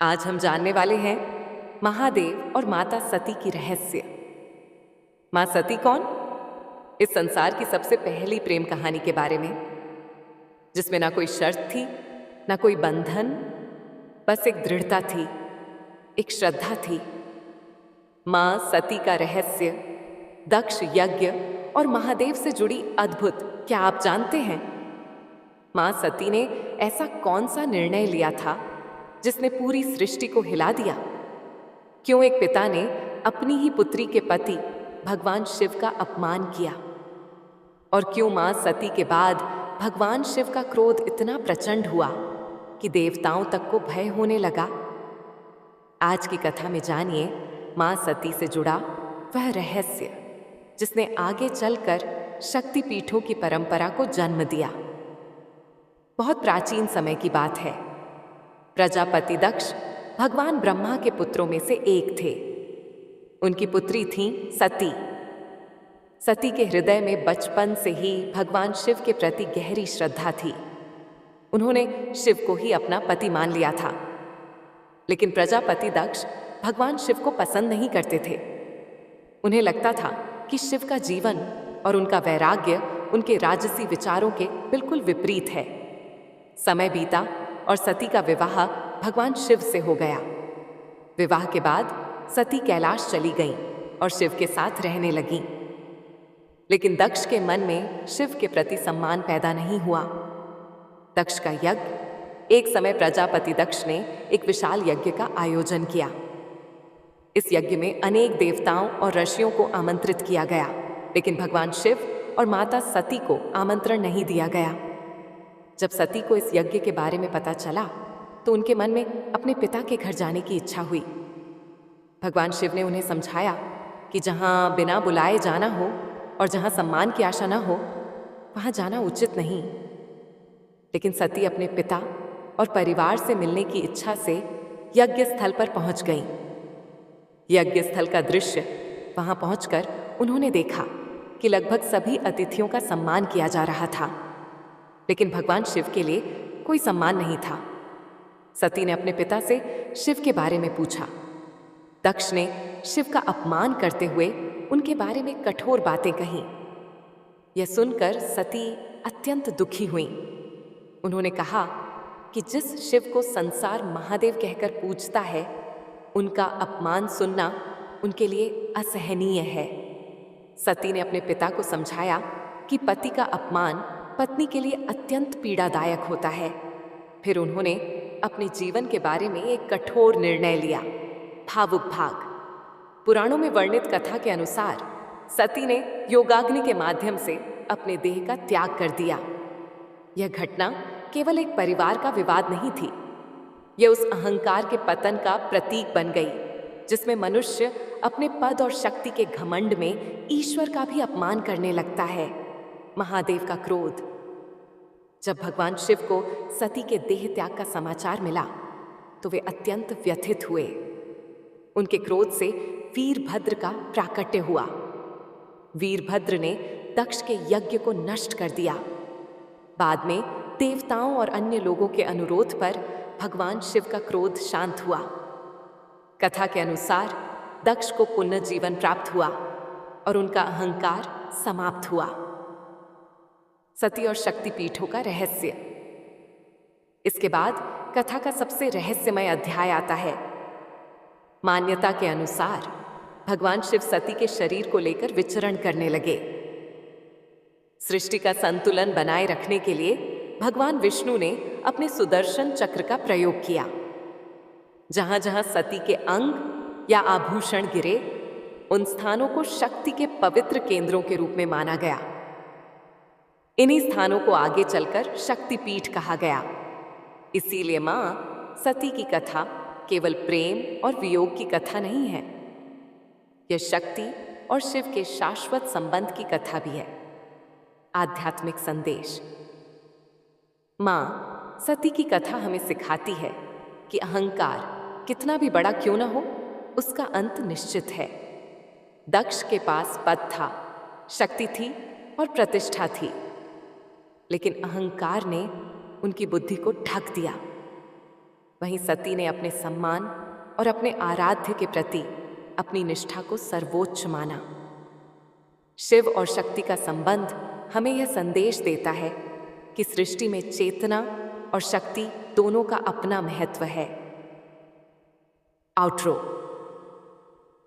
आज हम जानने वाले हैं महादेव और माता सती की रहस्य। मां सती कौन? इस संसार की सबसे पहली प्रेम कहानी के बारे में, जिसमें ना कोई शर्त थी, ना कोई बंधन, बस एक दृढ़ता थी, एक श्रद्धा थी। मां सती का रहस्य, दक्ष यज्ञ और महादेव से जुड़ी अद्भुत, क्या आप जानते हैं? मां सती ने ऐसा कौन सा निर्णय लिया था जिसने पूरी सृष्टि को हिला दिया? क्यों एक पिता ने अपनी ही पुत्री के पति भगवान शिव का अपमान किया? और क्यों मां सती के बाद भगवान शिव का क्रोध इतना प्रचंड हुआ कि देवताओं तक को भय होने लगा? आज की कथा में जानिए मां सती से जुड़ा वह रहस्य जिसने आगे चलकर शक्तिपीठों की परंपरा को जन्म दिया। बहुत प्राचीन समय की बात है। प्रजापति दक्ष भगवान ब्रह्मा के पुत्रों में से एक थे। उनकी पुत्री थी सती। सती के हृदय में बचपन से ही भगवान शिव के प्रति गहरी श्रद्धा थी। उन्होंने शिव को ही अपना पति मान लिया था। लेकिन प्रजापति दक्ष भगवान शिव को पसंद नहीं करते थे। उन्हें लगता था कि शिव का जीवन और उनका वैराग्य उनके राजसी विचारों के बिल्कुल विपरीत है। समय बीता और सती का विवाह भगवान शिव से हो गया। विवाह के बाद सती कैलाश चली गईं और शिव के साथ रहने लगीं। लेकिन दक्ष के मन में शिव के प्रति सम्मान पैदा नहीं हुआ। दक्ष का यज्ञ, एक समय प्रजापति दक्ष ने एक विशाल यज्ञ का आयोजन किया। इस यज्ञ में अनेक देवताओं और ऋषियों को आमंत्रित किया गया, लेकिन भगवान शिव और माता सती को आमंत्रण नहीं दिया गया। जब सती को इस यज्ञ के बारे में पता चला तो उनके मन में अपने पिता के घर जाने की इच्छा हुई। भगवान शिव ने उन्हें समझाया कि जहाँ बिना बुलाए जाना हो और जहाँ सम्मान की आशा न हो, वहाँ जाना उचित नहीं। लेकिन सती अपने पिता और परिवार से मिलने की इच्छा से यज्ञ स्थल पर पहुँच गई। यज्ञ स्थल का दृश्य, वहाँ पहुँचकर उन्होंने देखा कि लगभग सभी अतिथियों का सम्मान किया जा रहा था, लेकिन भगवान शिव के लिए कोई सम्मान नहीं था। सती ने अपने पिता से शिव के बारे में पूछा। दक्ष ने शिव का अपमान करते हुए उनके बारे में कठोर बातें कहीं। यह सुनकर सती अत्यंत दुखी हुई। उन्होंने कहा कि जिस शिव को संसार महादेव कहकर पूजता है, उनका अपमान सुनना उनके लिए असहनीय है। सती ने अपने पिता को समझाया कि पति का अपमान पत्नी के लिए अत्यंत पीड़ादायक होता है। फिर उन्होंने अपने जीवन के बारे में एक कठोर निर्णय लिया, भावुक भाग। पुराणों में वर्णित कथा के अनुसार सती ने योगाग्नि के माध्यम से अपने देह का त्याग कर दिया। यह घटना केवल एक परिवार का विवाद नहीं थी, यह उस अहंकार के पतन का प्रतीक बन गई जिसमें मनुष्य अपने पद और शक्ति के घमंड में ईश्वर का भी अपमान करने लगता है। महादेव का क्रोध। जब भगवान शिव को सती के देह त्याग का समाचार मिला तो वे अत्यंत व्यथित हुए। उनके क्रोध से वीरभद्र का प्राकट्य हुआ। वीरभद्र ने दक्ष के यज्ञ को नष्ट कर दिया। बाद में देवताओं और अन्य लोगों के अनुरोध पर भगवान शिव का क्रोध शांत हुआ। कथा के अनुसार दक्ष को पुनर्जीवन प्राप्त हुआ और उनका अहंकार समाप्त हुआ। सती और शक्तिपीठों का रहस्य। इसके बाद कथा का सबसे रहस्यमय अध्याय आता है। मान्यता के अनुसार भगवान शिव सती के शरीर को लेकर विचरण करने लगे। सृष्टि का संतुलन बनाए रखने के लिए भगवान विष्णु ने अपने सुदर्शन चक्र का प्रयोग किया। जहां जहां सती के अंग या आभूषण गिरे, उन स्थानों को शक्ति के पवित्र केंद्रों के रूप में माना गया। इन्हीं स्थानों को आगे चलकर शक्तिपीठ कहा गया। इसीलिए मां सती की कथा केवल प्रेम और वियोग की कथा नहीं है, यह शक्ति और शिव के शाश्वत संबंध की कथा भी है। आध्यात्मिक संदेश। मां सती की कथा हमें सिखाती है कि अहंकार कितना भी बड़ा क्यों ना हो, उसका अंत निश्चित है। दक्ष के पास पद था, शक्ति थी और प्रतिष्ठा थी, लेकिन अहंकार ने उनकी बुद्धि को ढक दिया। वहीं सती ने अपने सम्मान और अपने आराध्य के प्रति अपनी निष्ठा को सर्वोच्च माना। शिव और शक्ति का संबंध हमें यह संदेश देता है कि सृष्टि में चेतना और शक्ति दोनों का अपना महत्व है। आउटरो।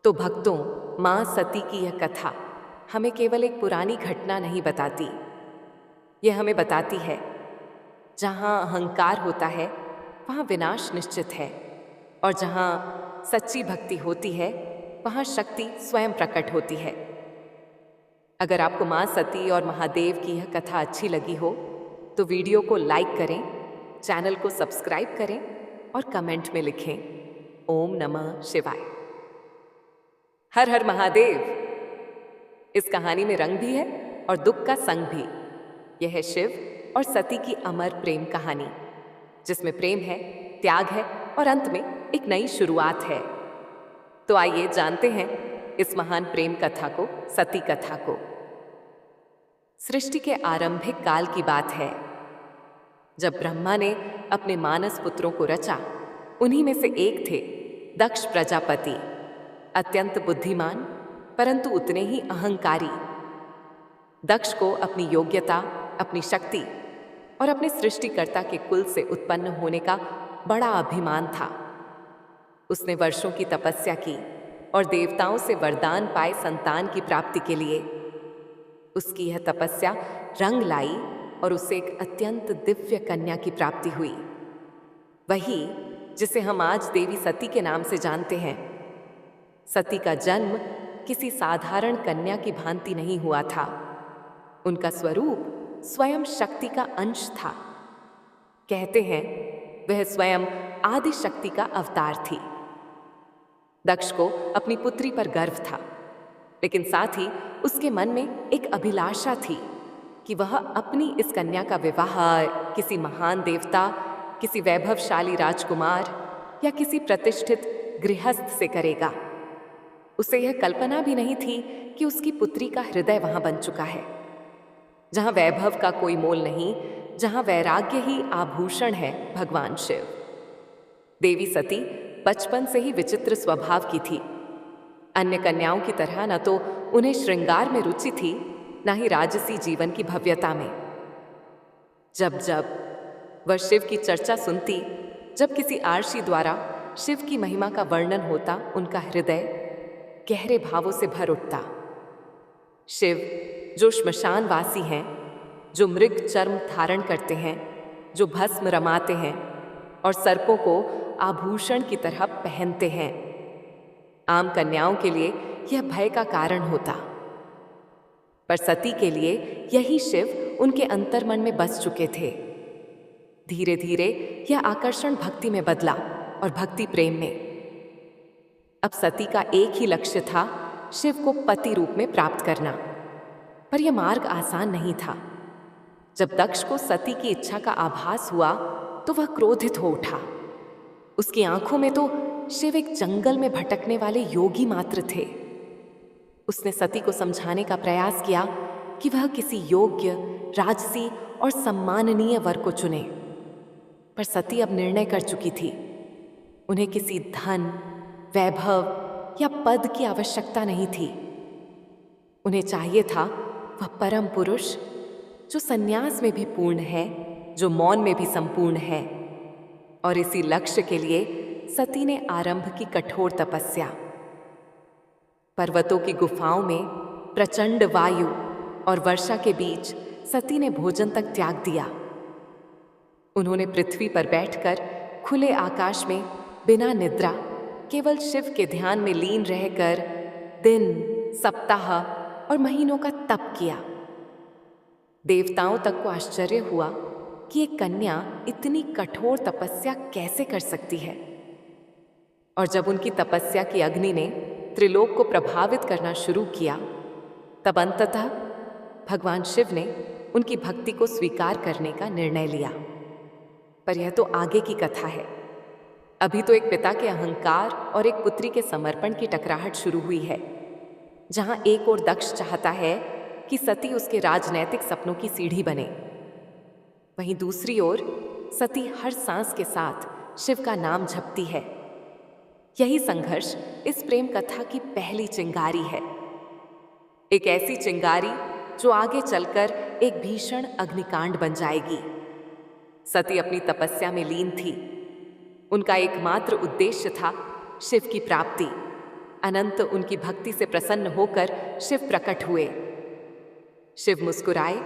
तो भक्तों, मां सती की यह कथा हमें केवल एक पुरानी घटना नहीं बताती, यह हमें बताती है जहां अहंकार होता है वहां विनाश निश्चित है, और जहां सच्ची भक्ति होती है वहां शक्ति स्वयं प्रकट होती है। अगर आपको मां सती और महादेव की यह कथा अच्छी लगी हो तो वीडियो को लाइक करें, चैनल को सब्सक्राइब करें और कमेंट में लिखें ओम नमः शिवाय। हर हर महादेव। इस कहानी में रंग भी है और दुख का संग भी। यह है शिव और सती की अमर प्रेम कहानी, जिसमें प्रेम है, त्याग है और अंत में एक नई शुरुआत है। तो आइए जानते हैं इस महान प्रेम कथा को, सती कथा को। सृष्टि के आरंभिक काल की बात है, जब ब्रह्मा ने अपने मानस पुत्रों को रचा। उन्हीं में से एक थे दक्ष प्रजापति, अत्यंत बुद्धिमान परंतु उतने ही अहंकारी। दक्ष को अपनी योग्यता, अपनी शक्ति और अपने सृष्टिकर्ता के कुल से उत्पन्न होने का बड़ा अभिमान था। उसने वर्षों की तपस्या की और देवताओं से वरदान पाए संतान की प्राप्ति के लिए। उसकी यह तपस्या रंग लाई और उसे एक अत्यंत दिव्य कन्या की प्राप्ति हुई, वही जिसे हम आज देवी सती के नाम से जानते हैं। सती का जन्म किसी साधारण कन्या की भांति नहीं हुआ था। उनका स्वरूप स्वयं शक्ति का अंश था। कहते हैं वह स्वयं आदि शक्ति का अवतार थी। दक्ष को अपनी पुत्री पर गर्व था, लेकिन साथ ही उसके मन में एक अभिलाषा थी कि वह अपनी इस कन्या का विवाह किसी महान देवता, किसी वैभवशाली राजकुमार या किसी प्रतिष्ठित गृहस्थ से करेगा। उसे यह कल्पना भी नहीं थी कि उसकी पुत्री का हृदय वहां बन चुका है, जहां वैभव का कोई मोल नहीं, जहां वैराग्य ही आभूषण है भगवान शिव। देवी सती बचपन से ही विचित्र स्वभाव की थी। अन्य कन्याओं की तरह न तो उन्हें श्रृंगार में रुचि थी, न ही राजसी जीवन की भव्यता में। जब जब वह शिव की चर्चा सुनती, जब किसी आर्षी द्वारा शिव की महिमा का वर्णन होता, उनका हृदय गहरे भावों से भर उठता। शिव जो श्मशानवासी हैं, जो मृग चर्म धारण करते हैं, जो भस्म रमाते हैं और सर्पों को आभूषण की तरह पहनते हैं, आम कन्याओं के लिए यह भय का कारण होता, पर सती के लिए यही शिव उनके अंतर्मन में बस चुके थे। धीरे धीरे यह आकर्षण भक्ति में बदला और भक्ति प्रेम में। अब सती का एक ही लक्ष्य था, शिव को पति रूप में प्राप्त करना। पर यह मार्ग आसान नहीं था। जब दक्ष को सती की इच्छा का आभास हुआ तो वह क्रोधित हो उठा। उसकी आंखों में तो शिव एक जंगल में भटकने वाले योगी मात्र थे। उसने सती को समझाने का प्रयास किया कि वह किसी योग्य, राजसी और सम्माननीय वर को चुने, पर सती अब निर्णय कर चुकी थी। उन्हें किसी धन, वैभव या पद की आवश्यकता नहीं थी। उन्हें चाहिए था वह परम पुरुष जो संन्यास में भी पूर्ण है, जो मौन में भी संपूर्ण है। और इसी लक्ष्य के लिए सती ने आरंभ की कठोर तपस्या। पर्वतों की गुफाओं में प्रचंड वायु और वर्षा के बीच सती ने भोजन तक त्याग दिया। उन्होंने पृथ्वी पर बैठकर खुले आकाश में बिना निद्रा केवल शिव के ध्यान में लीन रहकर दिन, सप्ताह और महीनों का तप किया। देवताओं तक को आश्चर्य हुआ कि एक कन्या इतनी कठोर तपस्या कैसे कर सकती है। और जब उनकी तपस्या की अग्नि ने त्रिलोक को प्रभावित करना शुरू किया, तब अंततः भगवान शिव ने उनकी भक्ति को स्वीकार करने का निर्णय लिया। पर यह तो आगे की कथा है। अभी तो एक पिता के अहंकार और एक पुत्री के समर्पण की टकराहट शुरू हुई है, जहां एक ओर दक्ष चाहता है कि सती उसके राजनैतिक सपनों की सीढ़ी बने, वहीं दूसरी ओर सती हर सांस के साथ शिव का नाम जपती है। यही संघर्ष इस प्रेम कथा की पहली चिंगारी है, एक ऐसी चिंगारी जो आगे चलकर एक भीषण अग्निकांड बन जाएगी। सती अपनी तपस्या में लीन थी। उनका एकमात्र उद्देश्य था शिव की प्राप्ति। अनंत उनकी भक्ति से प्रसन्न होकर शिव प्रकट हुए। शिव मुस्कुराए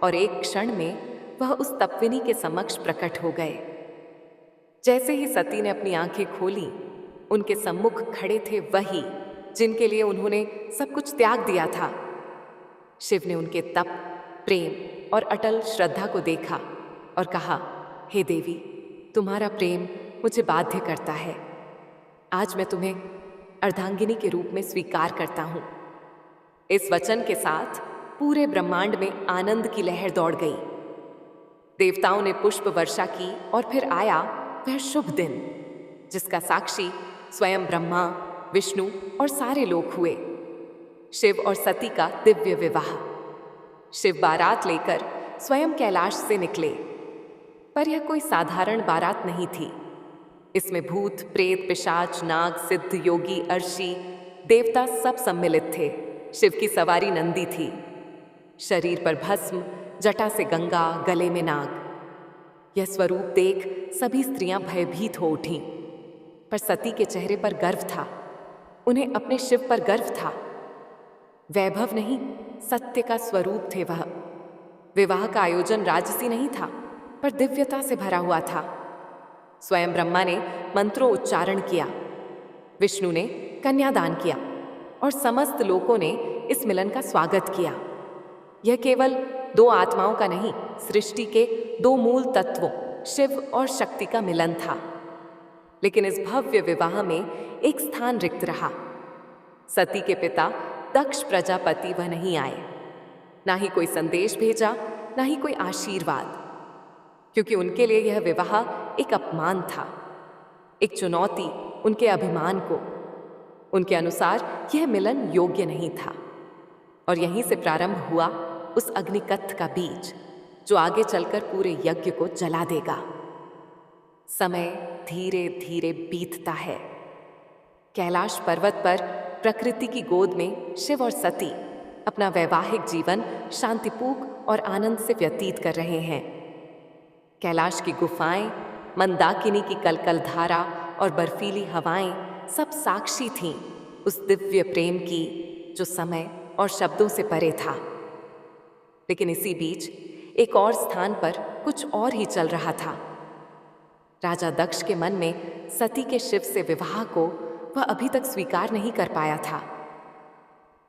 और एक क्षण में वह उस तपविनी के समक्ष प्रकट हो गए। जैसे ही सती ने अपनी आंखें खोली, उनके सम्मुख खड़े थे वही जिनके लिए उन्होंने सब कुछ त्याग दिया था। शिव ने उनके तप, प्रेम और अटल श्रद्धा को देखा और कहा, हे देवी, तुम्हारा प्रेम मुझे बाध्य करता है। आज मैं तुम्हें अर्धांगिनी के रूप में स्वीकार करता हूं। इस वचन के साथ पूरे ब्रह्मांड में आनंद की लहर दौड़ गई। देवताओं ने पुष्प वर्षा की और फिर आया वह शुभ दिन जिसका साक्षी स्वयं ब्रह्मा, विष्णु और सारे लोग हुए। शिव और सती का दिव्य विवाह। शिव बारात लेकर स्वयं कैलाश से निकले, पर यह कोई साधारण बारात नहीं थी। इसमें भूत, प्रेत, पिशाच, नाग, सिद्ध, योगी, अर्षि, देवता सब सम्मिलित थे। शिव की सवारी नंदी थी। शरीर पर भस्म, जटा से गंगा, गले में नाग। यह स्वरूप देख सभी स्त्रियां भयभीत हो उठीं। पर सती के चेहरे पर गर्व था। उन्हें अपने शिव पर गर्व था। वैभव नहीं, सत्य का स्वरूप थे वह। विवाह का आयोजन राजसी नहीं था, पर दिव्यता से भरा हुआ था। स्वयं ब्रह्मा ने मंत्रों उच्चारण किया, विष्णु ने कन्यादान किया और समस्त लोगों ने इस मिलन का स्वागत किया। यह केवल दो आत्माओं का नहीं, सृष्टि के दो मूल तत्वों शिव और शक्ति का मिलन था। लेकिन इस भव्य विवाह में एक स्थान रिक्त रहा। सती के पिता दक्ष प्रजापति वह नहीं आए। ना ही कोई संदेश भेजा, ना ही कोई आशीर्वाद, क्योंकि उनके लिए यह विवाह एक अपमान था, एक चुनौती उनके अभिमान को। उनके अनुसार यह मिलन योग्य नहीं था। और यहीं से प्रारंभ हुआ उस अग्निकत्थ का बीज जो आगे चलकर पूरे यज्ञ को जला देगा। समय धीरे धीरे बीतता है। कैलाश पर्वत पर प्रकृति की गोद में शिव और सती अपना वैवाहिक जीवन शांतिपूर्ण और आनंद से व्यतीत कर रहे हैं। कैलाश की गुफाएं, मंदाकिनी की कलकल धारा और बर्फीली हवाएं सब साक्षी थीं उस दिव्य प्रेम की जो समय और शब्दों से परे था। लेकिन इसी बीच एक और स्थान पर कुछ और ही चल रहा था। राजा दक्ष के मन में सती के शिव से विवाह को वह अभी तक स्वीकार नहीं कर पाया था।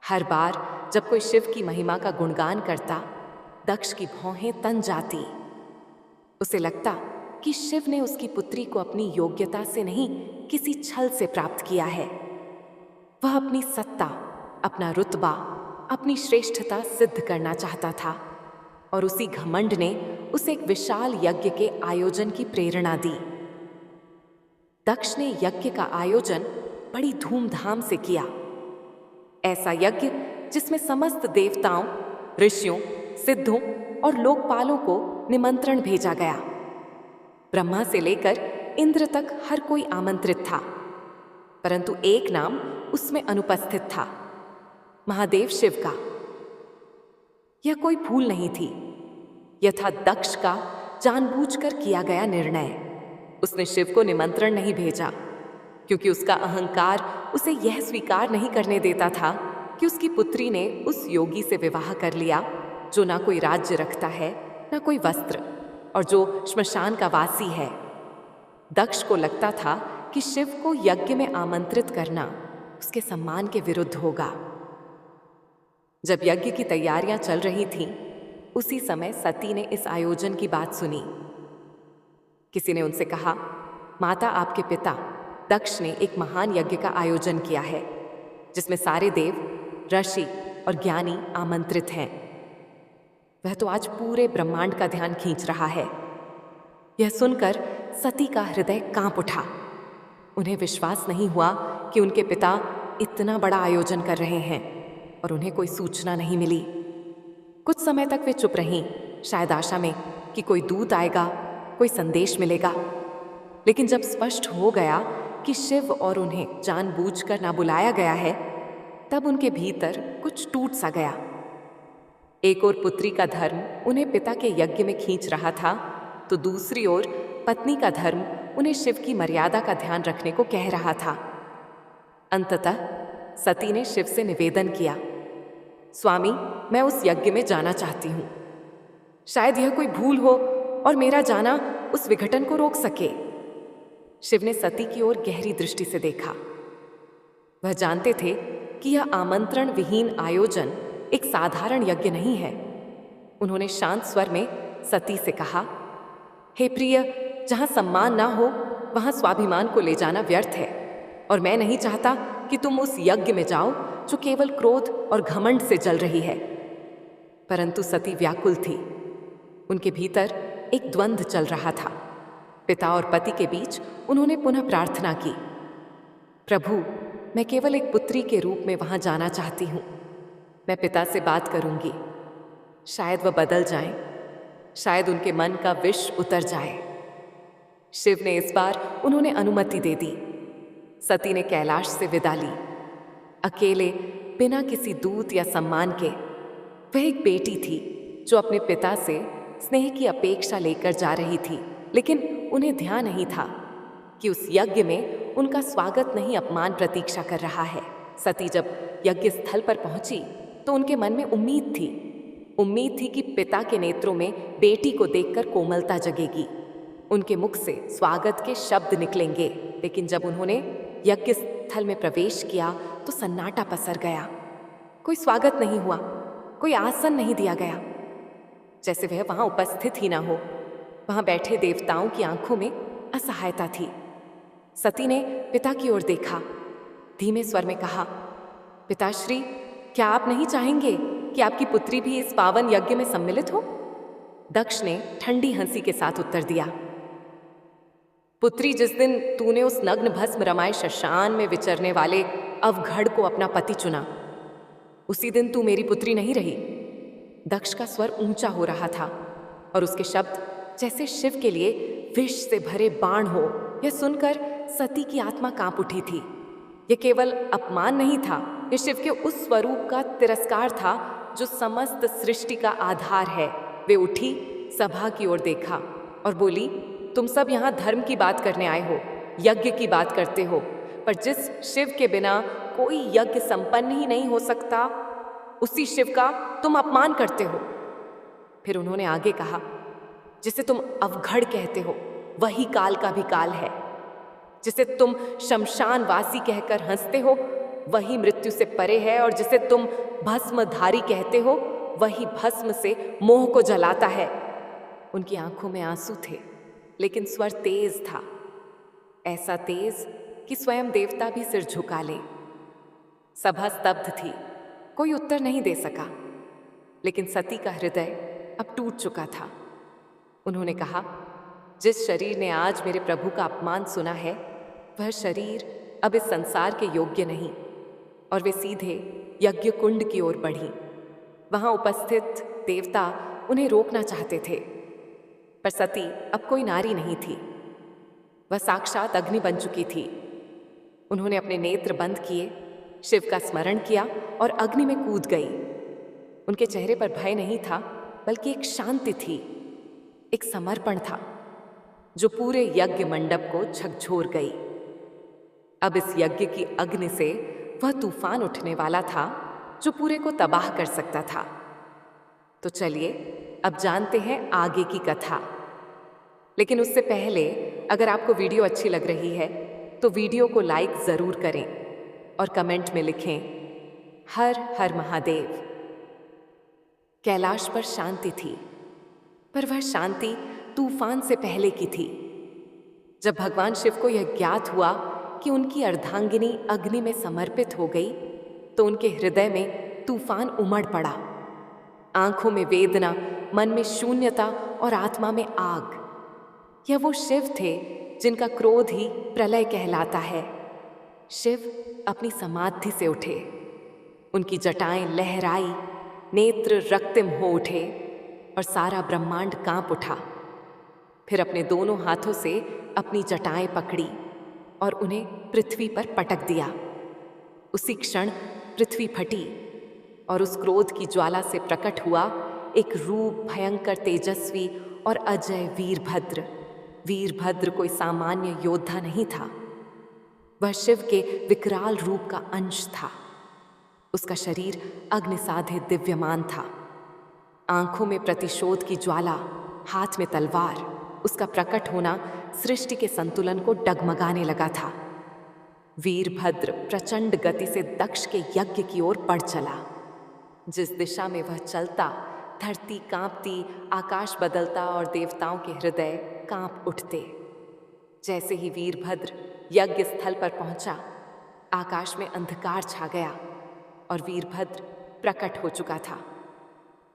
हर बार जब कोई शिव की महिमा का गुणगान करता, दक्ष की भौहें तन जाती। उसे लगता कि शिव ने उसकी पुत्री को अपनी योग्यता से नहीं, किसी छल से प्राप्त किया है। वह अपनी सत्ता, अपना रुतबा, अपनी श्रेष्ठता सिद्ध करना चाहता था और उसी घमंड ने उसे एक विशाल यज्ञ के आयोजन की प्रेरणा दी। दक्ष ने यज्ञ का आयोजन बड़ी धूमधाम से किया। ऐसा यज्ञ जिसमें समस्त देवताओं, ऋषियों, सिद्धों और लोकपालों को निमंत्रण भेजा गया। ब्रह्मा से लेकर इंद्र तक हर कोई आमंत्रित था, परंतु एक नाम उसमें अनुपस्थित था, महादेव शिव का। यह कोई भूल नहीं थी, यह था दक्ष का जानबूझकर किया गया निर्णय। उसने शिव को निमंत्रण नहीं भेजा क्योंकि उसका अहंकार उसे यह स्वीकार नहीं करने देता था कि उसकी पुत्री ने उस योगी से विवाह कर लिया जो ना कोई राज्य रखता है, ना कोई वस्त्र, और जो श्मशान का वासी है। दक्ष को लगता था कि शिव को यज्ञ में आमंत्रित करना उसके सम्मान के विरुद्ध होगा। जब यज्ञ की तैयारियां चल रही थीं, उसी समय सती ने इस आयोजन की बात सुनी। किसी ने उनसे कहा, माता, आपके पिता दक्ष ने एक महान यज्ञ का आयोजन किया है जिसमें सारे देव, ऋषि और ज्ञानी आमंत्रित हैं। वह तो आज पूरे ब्रह्मांड का ध्यान खींच रहा है। यह सुनकर सती का हृदय कांप उठा। उन्हें विश्वास नहीं हुआ कि उनके पिता इतना बड़ा आयोजन कर रहे हैं और उन्हें कोई सूचना नहीं मिली। कुछ समय तक वे चुप रहीं, शायद आशा में कि कोई दूत आएगा, कोई संदेश मिलेगा। लेकिन जब स्पष्ट हो गया कि शिव और उन्हें जानबूझकर ना बुलाया गया है, तब उनके भीतर कुछ टूट सा गया। एक ओर पुत्री का धर्म उन्हें पिता के यज्ञ में खींच रहा था, तो दूसरी ओर पत्नी का धर्म उन्हें शिव की मर्यादा का ध्यान रखने को कह रहा था। अंततः सती ने शिव से निवेदन किया, स्वामी, मैं उस यज्ञ में जाना चाहती हूँ। शायद यह कोई भूल हो और मेरा जाना उस विघटन को रोक सके। शिव ने सती की ओर गहरी दृष्टि से देखा। वह जानते थे कि यह आमंत्रण विहीन आयोजन एक साधारण यज्ञ नहीं है। उन्होंने शांत स्वर में सती से कहा, हे प्रिय, जहां सम्मान ना हो वहां स्वाभिमान को ले जाना व्यर्थ है, और मैं नहीं चाहता कि तुम उस यज्ञ में जाओ जो केवल क्रोध और घमंड से जल रही है। परंतु सती व्याकुल थी। उनके भीतर एक द्वंद्व चल रहा था। पिता और पति के बीच उन्होंने पुनः प्रार्थना की, प्रभु, मैं केवल एक पुत्री के रूप में वहां जाना चाहती हूं। मैं पिता से बात करूंगी। शायद वह बदल जाएं, शायद उनके मन का विष उतर जाए। शिव ने इस बार उन्होंने अनुमति दे दी। सती ने कैलाश से विदा ली, अकेले, बिना किसी दूत या सम्मान के। वह एक बेटी थी जो अपने पिता से स्नेह की अपेक्षा लेकर जा रही थी, लेकिन उन्हें ध्यान नहीं था कि उस यज्ञ में उनका स्वागत नहीं, अपमान प्रतीक्षा कर रहा है। सती जब यज्ञ स्थल पर पहुंची तो उनके मन में उम्मीद थी कि पिता के नेत्रों में बेटी को देखकर कोमलता जगेगी, उनके मुख से स्वागत के शब्द निकलेंगे। लेकिन जब उन्होंने यज्ञ स्थल में प्रवेश किया तो सन्नाटा पसर गया। कोई स्वागत नहीं हुआ, कोई आसन नहीं दिया गया, जैसे वह वहां उपस्थित ही ना हो। वहां बैठे देवताओं की आंखों में असहायता थी। सती ने पिता की ओर देखा, धीमे स्वर में कहा, पिताश्री, क्या आप नहीं चाहेंगे कि आपकी पुत्री भी इस पावन यज्ञ में सम्मिलित हो? दक्ष ने ठंडी हंसी के साथ उत्तर दिया, पुत्री, जिस दिन तूने उस नग्न भस्म रमाए शशान में विचरने वाले अवघड़ को अपना पति चुना, उसी दिन तू मेरी पुत्री नहीं रही। दक्ष का स्वर ऊंचा हो रहा था और उसके शब्द जैसे शिव के लिए विष से भरे बाण हो। यह सुनकर सती की आत्मा कांप उठी थी। यह केवल अपमान नहीं था, यह शिव के उस स्वरूप का तिरस्कार था जो समस्त सृष्टि का आधार है। वे उठी, सभा की ओर देखा और बोली, तुम सब यहाँ धर्म की बात करने आए हो, यज्ञ की बात करते हो, पर जिस शिव के बिना कोई यज्ञ संपन्न ही नहीं हो सकता, उसी शिव का तुम अपमान करते हो। फिर उन्होंने आगे कहा, जिसे तुम अवघड़ कहते हो वही काल का भी काल है। जिसे तुम शमशानवासी कहकर हंसते हो वही मृत्यु से परे है, और जिसे तुम भस्मधारी कहते हो वही भस्म से मोह को जलाता है। उनकी आंखों में आंसू थे, लेकिन स्वर तेज था, ऐसा तेज कि स्वयं देवता भी सिर झुका ले। सभा स्तब्ध थी, कोई उत्तर नहीं दे सका, लेकिन सती का हृदय अब टूट चुका था। उन्होंने कहा, जिस शरीर ने आज मेरे प्रभु का अपमान सुना है, वह शरीर अब इस संसार के योग्य नहीं। और वे सीधे यज्ञ कुंड की ओर बढ़ी। वहां उपस्थित देवता उन्हें रोकना चाहते थे, पर सती अब कोई नारी नहीं थी, वह साक्षात अग्नि बन चुकी थी। उन्होंने अपने नेत्र बंद किए, शिव का स्मरण किया और अग्नि में कूद गई। उनके चेहरे पर भय नहीं था, बल्कि एक शांति थी, एक समर्पण था जो पूरे यज्ञ मंडप को झकझोर गई। अब इस यज्ञ की अग्नि से वह तूफान उठने वाला था जो पूरे को तबाह कर सकता था। तो चलिए अब जानते हैं आगे की कथा। लेकिन उससे पहले अगर आपको वीडियो अच्छी लग रही है तो वीडियो को लाइक जरूर करें और कमेंट में लिखें, हर हर महादेव। कैलाश पर शांति थी, पर वह शांति तूफान से पहले की थी। जब भगवान शिव को यह ज्ञात हुआ कि उनकी अर्धांगिनी अग्नि में समर्पित हो गई, तो उनके हृदय में तूफान उमड़ पड़ा। आंखों में वेदना, मन में शून्यता और आत्मा में आग। यह वो शिव थे जिनका क्रोध ही प्रलय कहलाता है। शिव अपनी समाधि से उठे, उनकी जटाएं लहराई, नेत्र रक्तिम हो उठे और सारा ब्रह्मांड कांप उठा। फिर अपने दोनों हाथों से अपनी जटाएं पकड़ी और उन्हें पृथ्वी पर पटक दिया। उसी क्षण पृथ्वी फटी और उस क्रोध की ज्वाला से प्रकट हुआ एक रूप भयंकर, तेजस्वी और अजय वीरभद्र। वीरभद्र कोई सामान्य योद्धा नहीं था, वह शिव के विकराल रूप का अंश था। उसका शरीर अग्निसाध्य दिव्यमान था, आंखों में प्रतिशोध की ज्वाला, हाथ में तलवार। उसका प्रकट होना सृष्टि के संतुलन को डगमगाने लगा था। वीरभद्र प्रचंड गति से दक्ष के यज्ञ की ओर बढ़ चला। जिस दिशा में वह चलता, धरती कांपती, आकाश बदलता और देवताओं के हृदय कांप उठते। जैसे ही वीरभद्र यज्ञ स्थल पर पहुंचा, आकाश में अंधकार छा गया और वीरभद्र प्रकट हो चुका था।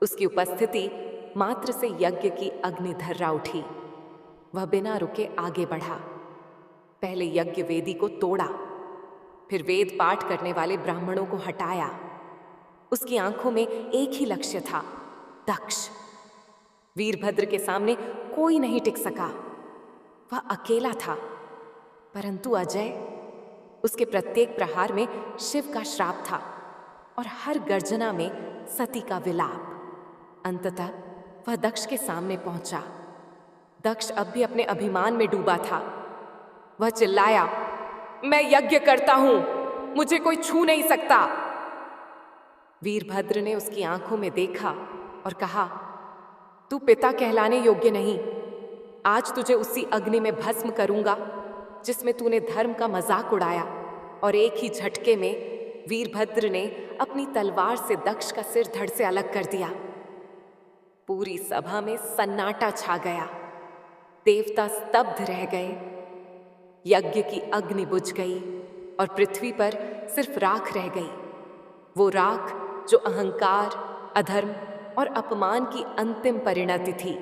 उसकी उपस्थिति मात्र से यज्ञ की अग्नि धर्रा उठी। वह बिना रुके आगे बढ़ा। पहले यज्ञ वेदी को तोड़ा, फिर वेद पाठ करने वाले ब्राह्मणों को हटाया। उसकी आंखों में एक ही लक्ष्य था, दक्ष। वीरभद्र के सामने कोई नहीं टिक सका। वह अकेला था, परंतु अजय। उसके प्रत्येक प्रहार में शिव का श्राप था और हर गर्जना में सती का विलाप। अंततः वह दक्ष के सामने पहुंचा। दक्ष अब भी अपने अभिमान में डूबा था। वह चिल्लाया, मैं यज्ञ करता हूं, मुझे कोई छू नहीं सकता। वीरभद्र ने उसकी आंखों में देखा और कहा, तू पिता कहलाने योग्य नहीं। आज तुझे उसी अग्नि में भस्म करूंगा जिसमें तूने धर्म का मजाक उड़ाया। और एक ही झटके में वीरभद्र ने अपनी तलवार से दक्ष का सिर धड़ से अलग कर दिया। पूरी सभा में सन्नाटा छा गया। देवता स्तब्ध रह गए। यज्ञ की अग्नि बुझ गई और पृथ्वी पर सिर्फ राख रह गई। वो राख जो अहंकार, अधर्म और अपमान की अंतिम परिणति थी।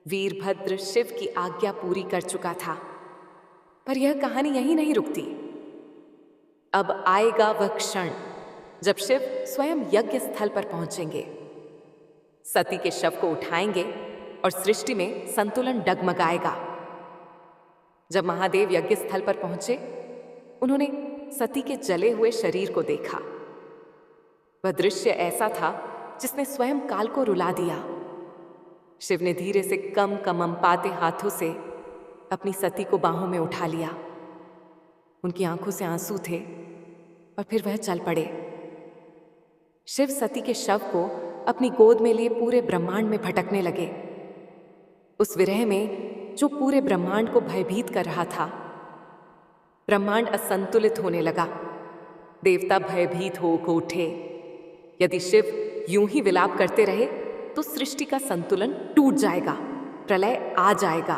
वीरभद्र शिव की आज्ञा पूरी कर चुका था, पर यह कहानी यहीं नहीं रुकती। अब आएगा वह क्षण जब शिव स्वयं यज्ञ स्थल पर पहुंचेंगे, सती के शव को उठाएंगे और सृष्टि में संतुलन डगमगाएगा। जब महादेव यज्ञ स्थल पर पहुंचे, उन्होंने सती के जले हुए शरीर को देखा। वह दृश्य ऐसा था जिसने स्वयं काल को रुला दिया। शिव ने धीरे से कम कमपाते हाथों से अपनी सती को बाहों में उठा लिया। उनकी आंखों से आंसू थे और फिर वह चल पड़े। शिव सती के शव को अपनी गोद में लिए पूरे ब्रह्मांड में भटकने लगे। उस विरह में जो पूरे ब्रह्मांड को भयभीत कर रहा था, ब्रह्मांड असंतुलित होने लगा। देवता भयभीत हो उठे। यदि शिव यूं ही विलाप करते रहे तो सृष्टि का संतुलन टूट जाएगा, प्रलय आ जाएगा।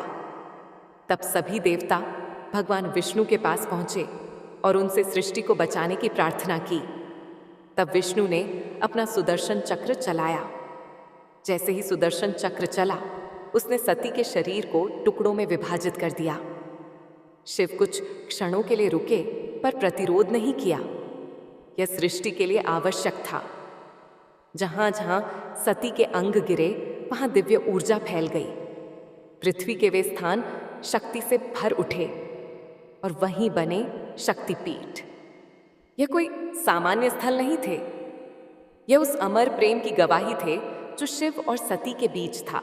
तब सभी देवता भगवान विष्णु के पास पहुंचे और उनसे सृष्टि को बचाने की प्रार्थना की। तब विष्णु ने अपना सुदर्शन चक्र चलाया। जैसे ही सुदर्शन चक्र चला, उसने सती के शरीर को टुकड़ों में विभाजित कर दिया। शिव कुछ क्षणों के लिए रुके, पर प्रतिरोध नहीं किया। यह सृष्टि के लिए आवश्यक था। जहां जहां सती के अंग गिरे, वहां दिव्य ऊर्जा फैल गई। पृथ्वी के वे स्थान शक्ति से भर उठे और वहीं बने शक्तिपीठ। यह कोई सामान्य स्थल नहीं थे। यह उस अमर प्रेम की गवाही थे जो शिव और सती के बीच था।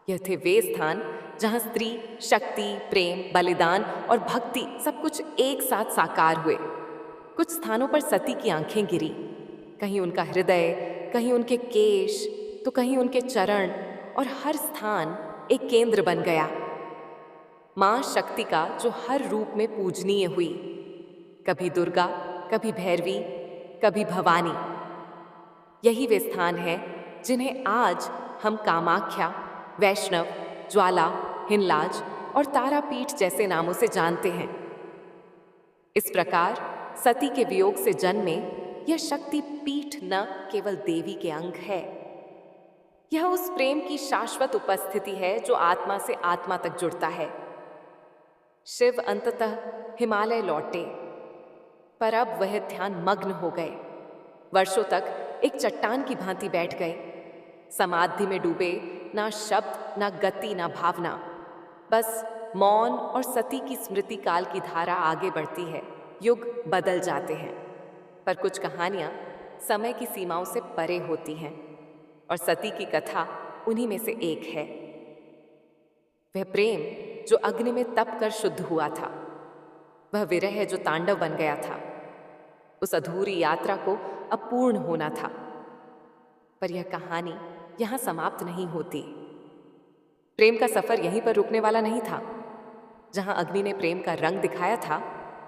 यह थे वे स्थान जहां स्त्री, शक्ति, प्रेम, बलिदान और भक्ति सब कुछ एक साथ साकार हुए। कुछ स्थानों पर सती की आंखें गिरी, कहीं उनका हृदय, कहीं उनके केश, तो कहीं उनके चरण, और हर स्थान एक केंद्र बन गया। मां शक्ति का जो हर रूप में पूजनीय हुई, कभी दुर्गा, कभी भैरवी, कभी भवानी। यही वे स्थान हैं जिन्हें आज हम कामाख्या, वैष्णव, ज्वाला, हिनलाज और तारापीठ जैसे नामों से जानते हैं। इस प्रकार सती के वियोग से जन्मे यह शक्ति पीठ न केवल देवी के अंग है, यह उस प्रेम की शाश्वत उपस्थिति है जो आत्मा से आत्मा तक जुड़ता है। शिव अंततः हिमालय लौटे, पर अब वह ध्यान मग्न हो गए। वर्षों तक एक चट्टान की भांति बैठ गए। समाधि में डूबे ना शब्द, ना गति, ना भावना, बस मौन और सती की स्मृति काल की धारा आगे बढ़ती है। युग बदल जाते हैं, पर कुछ कहानियां समय की सीमाओं से परे होती हैं, और सती की कथा उन्हीं में से एक है। वह प्रेम जो अग्नि में तप कर शुद्ध हुआ था, वह विरह जो तांडव बन गया था। उस अधूरी यात्रा को अब पूर्ण होना था। पर यह कहानी यहां समाप्त नहीं होती। प्रेम का सफर यहीं पर रुकने वाला नहीं था। जहां अग्नि ने प्रेम का रंग दिखाया था,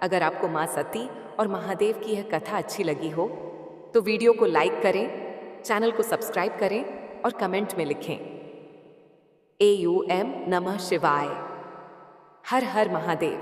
अगर आपको मां सती और महादेव की यह कथा अच्छी लगी हो तो वीडियो को लाइक करें, चैनल को सब्सक्राइब करें और कमेंट में लिखें AUM नमः शिवाय, हर हर महादेव।